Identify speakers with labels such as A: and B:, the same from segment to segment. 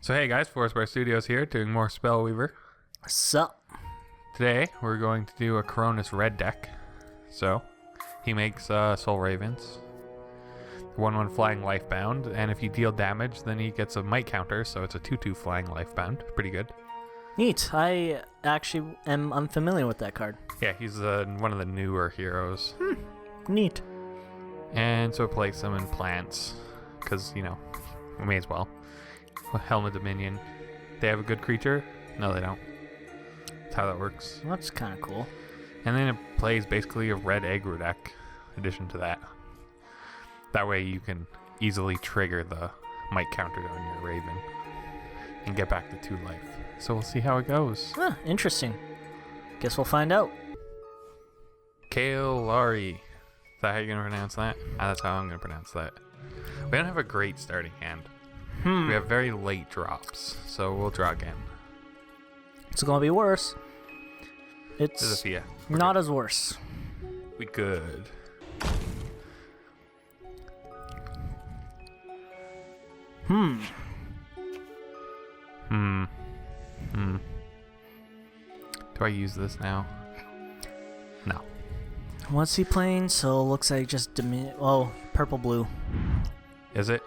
A: So hey guys, Forestbar Studios here, doing more Spellweaver.
B: Sup?
A: Today, we're going to do a Coronis red deck. So, he makes Soul Ravens. 1/1 flying lifebound, and if you deal damage, then he gets a might counter, so it's a 2/2 flying lifebound. Pretty good.
B: Neat. I actually am unfamiliar with that card.
A: Yeah, he's one of the newer heroes.
B: Neat.
A: And so it plays them in plants, because, you know, we may as well. Helmet Dominion. They have a good creature? No, they don't. That's how that works.
B: Well, that's kind of cool.
A: And then it plays basically a red aggro deck in addition to that. That way you can easily trigger the might counter on your Raven and get back to 2 life. So we'll see how it goes.
B: Huh, interesting. Guess we'll find out.
A: Kael'ari. Is that how you're going to pronounce that? That's how I'm going to pronounce that. We don't have a great starting hand. We have very late drops, so we'll draw again.
B: It's gonna be worse. It's
A: Zafia.
B: not as worse.
A: We good. Do I use this now? No.
B: What's he playing? So looks like just purple blue.
A: Is it?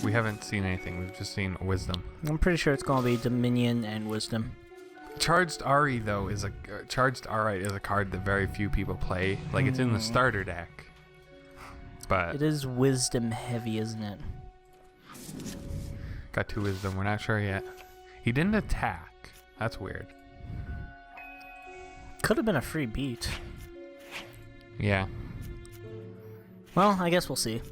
A: We haven't seen anything. We've just seen Wisdom.
B: I'm pretty sure it's gonna be Dominion and Wisdom.
A: Charged Ari though is a card that very few people play. Like it's in the starter deck, but
B: It is Wisdom heavy, isn't it?
A: got 2 Wisdom. We're not sure yet. He didn't attack. That's weird.
B: Could have been a free beat.
A: Yeah.
B: Well, I guess we'll see.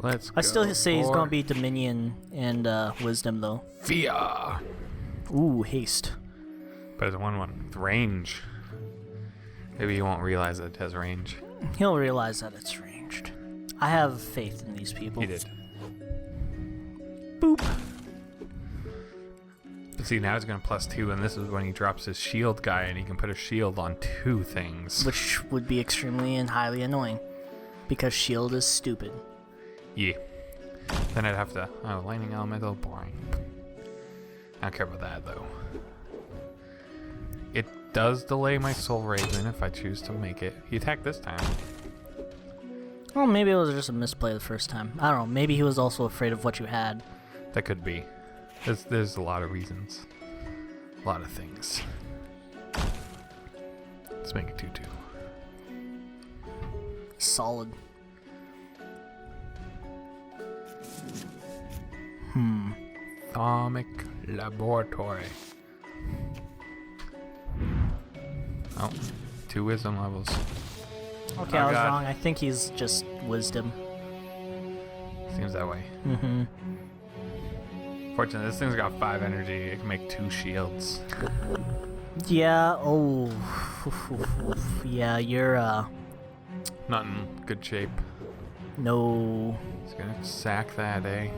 A: I
B: still say he's gonna be Dominion and Wisdom though.
A: Fia.
B: Ooh, haste.
A: But it's a 1/1 with range. Maybe he won't realize that it has range.
B: He'll realize that it's ranged. I have faith in these people.
A: He did.
B: Boop.
A: But see, now he's going to +2, and this is when he drops his shield guy, and he can put a shield on 2 things.
B: Which would be extremely and highly annoying. Because shield is stupid.
A: Yeah. Then I'd have to... Oh, lightning elemental, boring. I don't care about that, though. It does delay my Soul Raven if I choose to make it. He attacked this time.
B: Well, maybe it was just a misplay the first time. I don't know. Maybe he was also afraid of what you had.
A: That could be. There's a lot of reasons. A lot of things. Let's make it 2/2.
B: Solid.
A: Atomic Laboratory. Oh, 2 wisdom levels.
B: Okay, I was wrong. I think he's just Wisdom.
A: Seems that way.
B: Mm-hmm.
A: Fortunately, this thing's got 5 energy. It can make 2 shields.
B: Yeah, oh. Yeah, you're,
A: Not in good shape.
B: no.
A: He's gonna sack that, eh?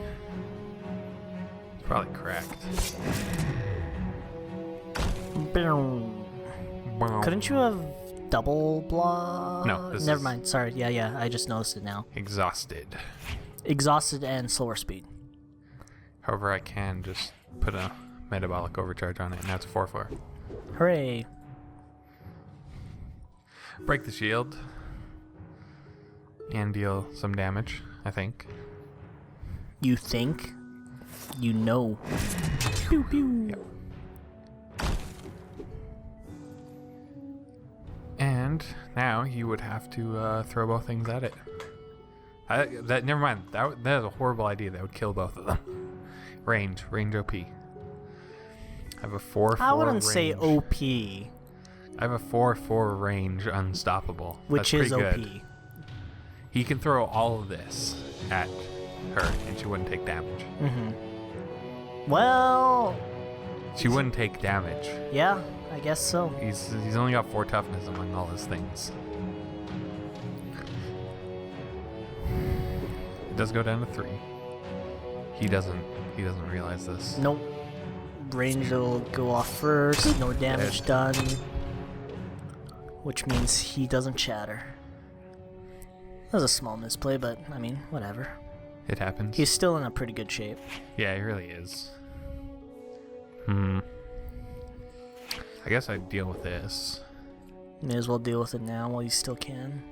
A: It's probably cracked.
B: Couldn't you have double block?
A: No, this
B: Never
A: is-
B: mind. Sorry. Yeah, I just noticed it now.
A: Exhausted.
B: Exhausted and slower speed.
A: However, I can just put a metabolic overcharge on it, and that's 4/4.
B: Hooray.
A: Break the shield. And deal some damage, I think.
B: You think? You know. Pew pew.
A: Yep. And now you would have to throw both things at it. Never mind. That is a horrible idea. That would kill both of them. Range OP. I have a 4/4
B: I wouldn't
A: range.
B: say OP,
A: I have a 4/4 range unstoppable.
B: which
A: That's
B: is
A: pretty
B: OP.
A: good. He can throw all of this at her, and she wouldn't take damage.
B: Well,
A: She wouldn't take damage.
B: yeah, I guess so.
A: He's only got 4 toughness among all his things. It does go down to 3. He doesn't realize this.
B: Nope. Range will go off first. No damage done. Which means he doesn't chatter. That was a small misplay, but I mean, whatever.
A: It happens.
B: He's still in a pretty good shape.
A: Yeah, he really is. I guess I'd deal with this.
B: May as well deal with it now while you still can.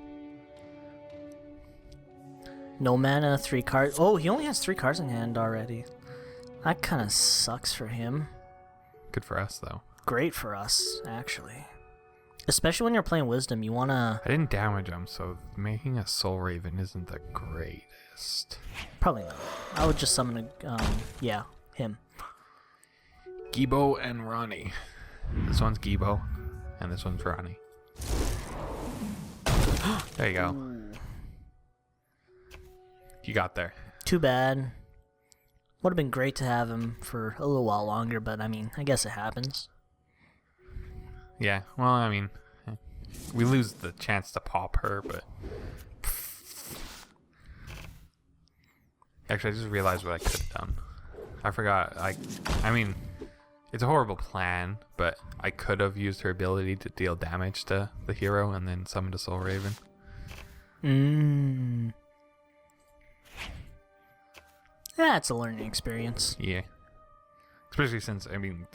B: No mana, 3 cards. Oh, he only has 3 cards in hand already. That kind of sucks for him.
A: Good for us, though.
B: Great for us, actually. Especially when you're playing Wisdom, you wanna...
A: I didn't damage him, so making a Soul Raven isn't the greatest.
B: Probably not. I would just summon a... yeah, him.
A: Gibo and Ronnie. This one's Gibo, and this one's Ronnie. There you go. You got there.
B: Too bad. Would have been great to have him for a little while longer, but I mean, I guess it happens.
A: Yeah, well, I mean, we lose the chance to pop her, but... Actually, I just realized what I could have done. I forgot, I mean, it's a horrible plan, but I could have used her ability to deal damage to the hero and then summoned a Soul Raven.
B: That's a learning experience.
A: Yeah. Especially since, I mean,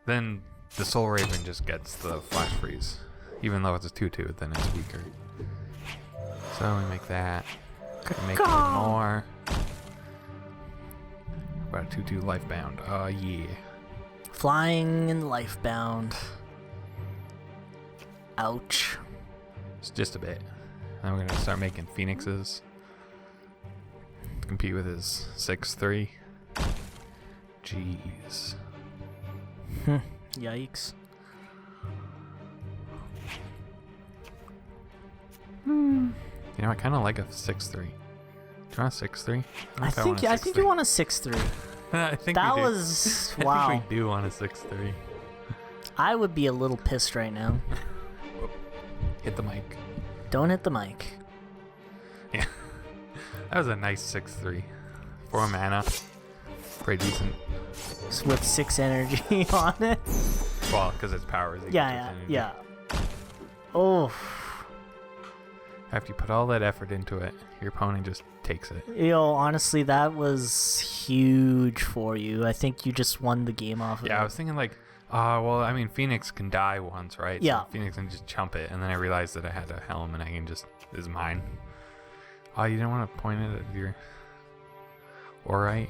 A: then the Soul Raven just gets the Flash Freeze. Even though it's a 2-2, then it's weaker. So we make that. Could make one more. About a 2-2 Lifebound. Oh, yeah.
B: Flying and Lifebound. Ouch.
A: It's just a bit. Then we're going to start making Phoenixes. To compete with his 6-3. Jeez.
B: Yikes.
A: You know, I kind of like a 6-3. Do you want a 6-3?
B: I think you want a 6-3.
A: I think
B: That
A: we do.
B: was
A: I
B: wow.
A: think we do want a 6-3.
B: I would be a little pissed right now.
A: Hit the mic.
B: Don't hit the mic.
A: Yeah. That was a nice 6-3. 4 mana. Pretty decent.
B: With 6 energy on it.
A: Well, because its power is equal to its
B: Yeah.
A: energy.
B: Oh.
A: After you put all that effort into it, your opponent just takes it.
B: Yo, honestly, that was huge for you. I think you just won the game off of it.
A: Yeah, I was thinking like, well, I mean, Phoenix can die once, right?
B: Yeah.
A: So Phoenix can just chump it, and then I realized that I had a helm, and I can just, this is mine. Oh, you didn't want to point it at your... Alright.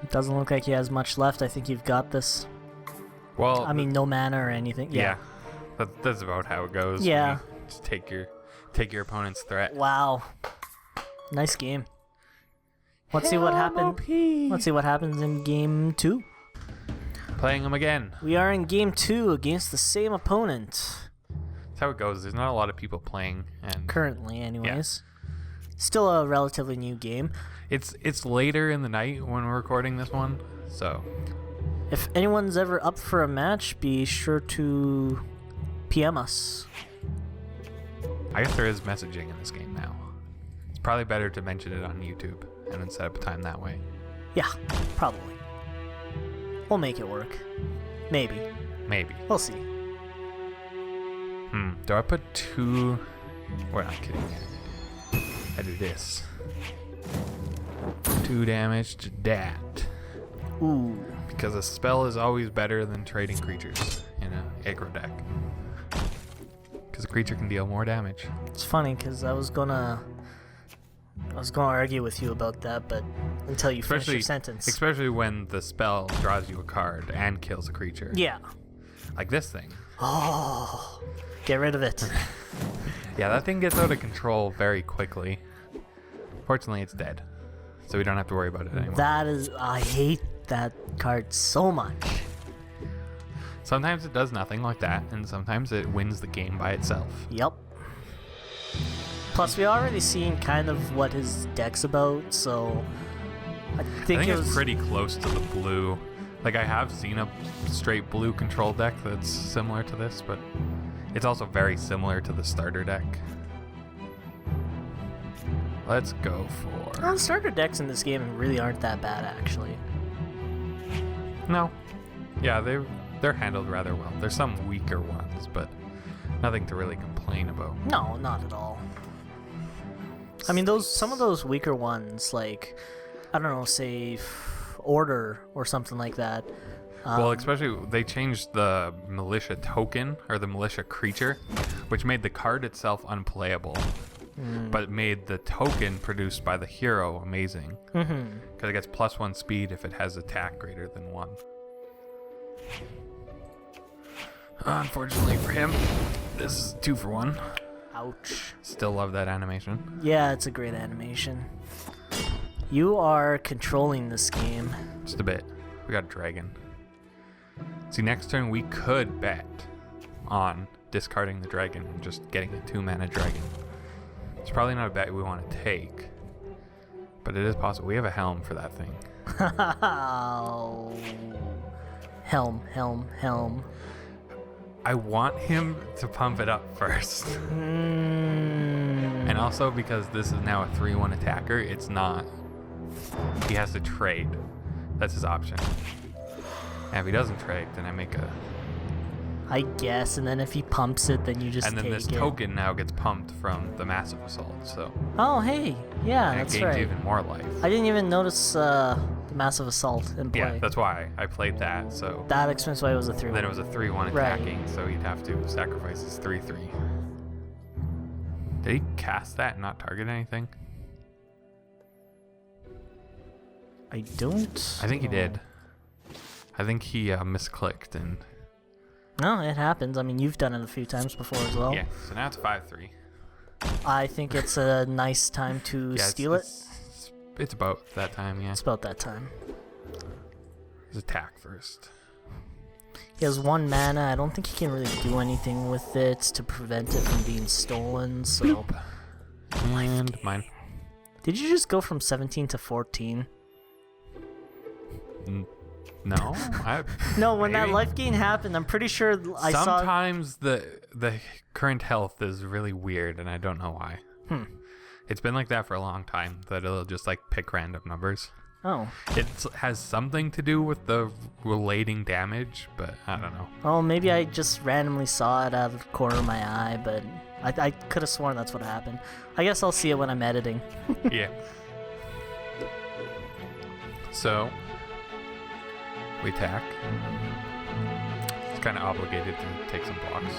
B: It doesn't look like he has much left. I think you've got this.
A: Well,
B: I mean, no mana or anything.
A: yeah. That's about how it goes.
B: Yeah.
A: You just take your opponent's threat.
B: Wow. Nice game. Let's see what happens. Let's see what happens in game 2.
A: Playing them again.
B: We are in game 2 against the same opponent.
A: That's how it goes. There's not a lot of people playing, and
B: Currently, anyways. Still a relatively new game.
A: it's later in the night when we're recording this one, so
B: If anyone's ever up for a match, be sure to PM us.
A: I guess there is messaging in this game now. It's probably better to mention it on YouTube and then set up a time that way.
B: Yeah, probably. We'll make it work. Maybe.
A: Maybe.
B: We'll see.
A: Do I put 2... We're not kidding. I do this. 2 damage to that.
B: Ooh.
A: Because a spell is always better than trading creatures in an aggro deck. Because a creature can deal more damage.
B: It's funny because I was gonna argue with you about that, but until you finish your sentence.
A: Especially when the spell draws you a card and kills a creature.
B: Yeah.
A: Like this thing.
B: Oh, get rid of it.
A: Yeah, that thing gets out of control very quickly. Fortunately, it's dead. So we don't have to worry about it anymore.
B: That is, I hate that card so much.
A: Sometimes it does nothing like that, and sometimes it wins the game by itself.
B: Yep. Plus, we already seen kind of what his deck's about, so I think
A: it's pretty close to the blue. Like, I have seen a straight blue control deck that's similar to this, but it's also very similar to the starter deck. Let's go for...
B: Well, the starter decks in this game really aren't that bad, actually.
A: No. Yeah, they're handled rather well. There's some weaker ones, but nothing to really complain about.
B: No, not at all. I mean, some of those weaker ones, like, I don't know, say Order or something like that.
A: Well, especially they changed the militia token or the militia creature, which made the card itself unplayable, but made the token produced by the hero amazing. Because it gets +1 speed if it has attack greater than 1. Unfortunately for him, this is 2 for 1.
B: Ouch.
A: Still love that animation.
B: Yeah, it's a great animation. You are controlling this game.
A: Just a bit. We got a dragon. See, next turn we could bet on discarding the dragon and just getting a 2-mana dragon. It's probably not a bet we want to take, but it is possible. We have a helm for that thing.
B: Helm.
A: I want him to pump it up first. And also because this is now a 3-1 attacker, it's not... He has to trade. That's his option. And if he doesn't trade, then I make a...
B: I guess, and then if he pumps it, then you just take it.
A: And then this token now gets pumped from the Massive Assault, so...
B: Oh, hey. Yeah,
A: and
B: that's
A: it gains
B: right.
A: even more life.
B: I didn't even notice the Massive Assault in play.
A: Yeah, that's why I played that, so...
B: That explains why it was a 3-1.
A: Then it was a 3-1 attacking, so he'd have to sacrifice his 3-3. Did he cast that and not target anything?
B: I don't...
A: I think he did. I think he misclicked and...
B: No, it happens. I mean, you've done it a few times before as well.
A: Yeah, so now it's 5-3.
B: I think it's a nice time to steal it.
A: It's about that time, yeah.
B: It's about that time.
A: His attack first.
B: He has 1 mana. I don't think he can really do anything with it to prevent it from being stolen, so...
A: And mine.
B: Did you just go from 17 to 14?
A: No,
B: No, when
A: maybe.
B: that life gain happened, I'm pretty sure I saw...
A: Sometimes the current health is really weird, and I don't know why. It's been like that for a long time, that it'll just like pick random numbers.
B: Oh.
A: It has something to do with the relating damage, but I don't know.
B: Oh, maybe I just randomly saw it out of the corner of my eye, but I could have sworn that's what happened. I guess I'll see it when I'm editing.
A: Yeah. So... we attack. It's kind of obligated to take some blocks.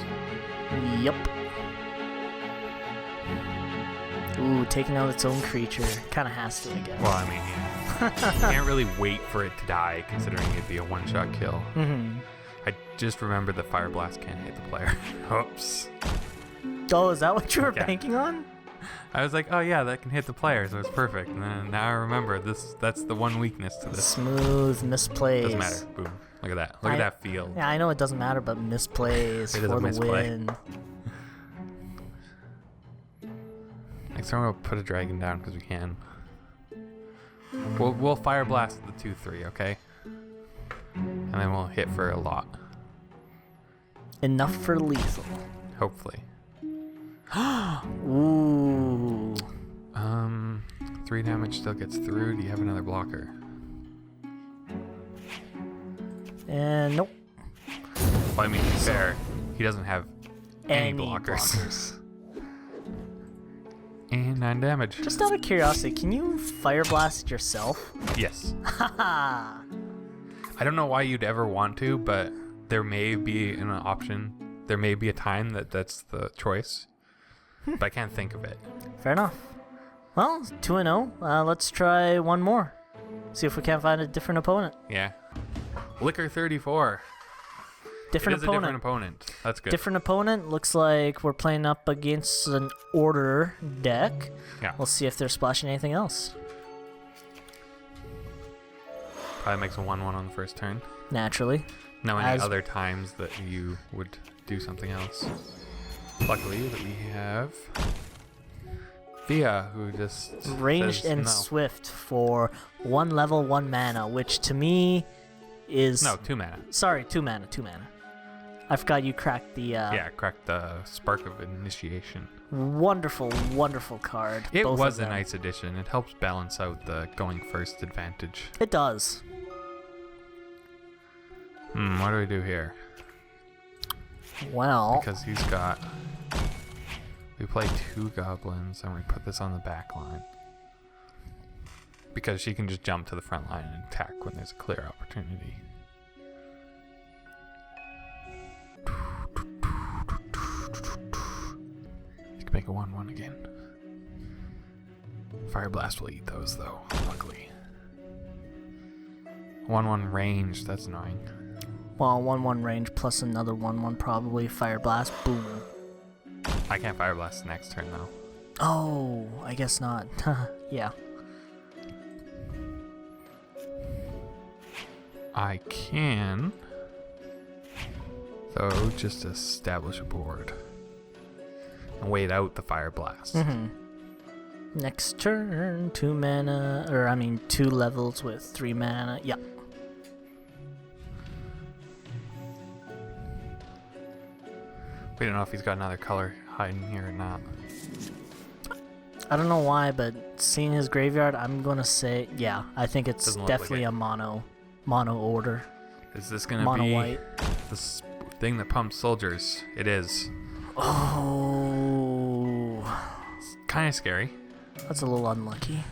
B: Yep. Ooh, taking out its own creature. Kind of has to, I guess.
A: Well, I mean, yeah. Can't really wait for it to die, considering it'd be a one-shot kill. I just remembered that Fire Blast can't hit the player. Oops.
B: Oh, is that what you were banking on?
A: I was like, oh yeah, that can hit the player, so it's perfect. And then now I remember that's the one weakness to this.
B: Smooth misplays.
A: Doesn't matter. Boom. Look at that. Look at that field.
B: Yeah, I know it doesn't matter, but misplays for the win.
A: Next time we'll put a dragon down because we can. We'll Fire Blast the 2-3, okay? And then we'll hit for a lot.
B: Enough for lethal.
A: Hopefully.
B: Ooh.
A: 3 damage still gets through. Do you have another blocker?
B: And nope.
A: Well, I mean, to be fair, he doesn't have any blockers. And 9 damage.
B: Just out of curiosity, can you Fire Blast it yourself?
A: Yes.
B: Haha.
A: I don't know why you'd ever want to, but there may be an option. There may be a time that's the choice. But I can't think of it.
B: Fair enough. Well, 2-0. Let's try one more. See if we can't find a different opponent.
A: Yeah. Liquor 34.
B: Different opponent.
A: A different opponent. That's good.
B: Different opponent. Looks like we're playing up against an Order deck.
A: Yeah.
B: We'll see if they're splashing anything else.
A: Probably makes a 1-1 on the first turn.
B: Naturally.
A: No, any other times that you would do something else. Luckily that we have Thea, who just
B: ranged and swift for 1 level, 1 mana, which to me is
A: 2 mana.
B: Sorry, 2 mana. I forgot you cracked the
A: cracked the Spark of Initiation.
B: Wonderful card.
A: It was a nice addition. It helps balance out the going first advantage.
B: It does.
A: What do we do here?
B: Well,
A: because he's got We play 2 goblins and we put this on the back line. Because she can just jump to the front line and attack when there's a clear opportunity. You can make a 1/1 again. Fire Blast will eat those though, luckily. 1/1 range, that's annoying.
B: Well, 1/1 range plus another 1/1 probably. Fire Blast, boom.
A: I can't Fire Blast next turn though.
B: Oh, I guess not. Yeah.
A: I can, though, just establish a board and wait out the Fire Blast.
B: Next turn, 2 mana, or I mean 2 levels with 3 mana. Yeah.
A: We don't know if he's got another color hiding here or not.
B: I don't know why, but seeing his graveyard, I'm gonna say, yeah, I think it's
A: Doesn't look
B: definitely
A: like
B: a mono order.
A: Is this gonna
B: Mono
A: be
B: white.
A: this thing that pumps soldiers? It is.
B: Oh,
A: It's kind of scary,
B: that's a little unlucky.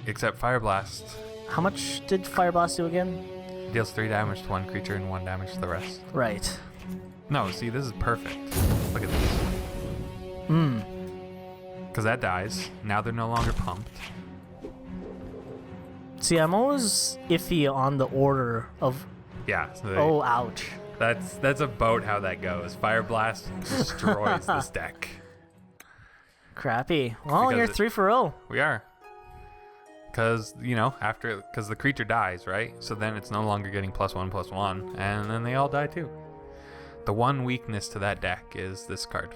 A: except Fire Blast
B: How much did Fire Blast do again?
A: deals 3 damage to one creature and 1 damage to the rest.
B: Right.
A: No, see, this is perfect. Look at this. Because that dies. Now they're no longer pumped.
B: See, I'm always iffy on the order of.
A: Yeah. So
B: Oh, ouch.
A: that's about how that goes. Fire Blast destroys this deck.
B: Crappy. Well,
A: Because
B: you're
A: it-
B: 3 for 0.
A: We are. Because, because the creature dies, right? So then it's no longer getting +1/+1, and then they all die too. The one weakness to that deck is this card.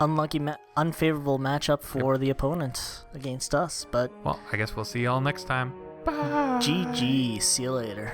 B: Unlucky, unfavorable matchup for the opponent against us, but
A: Well, I guess we'll see y'all next time.
B: GG. See you later.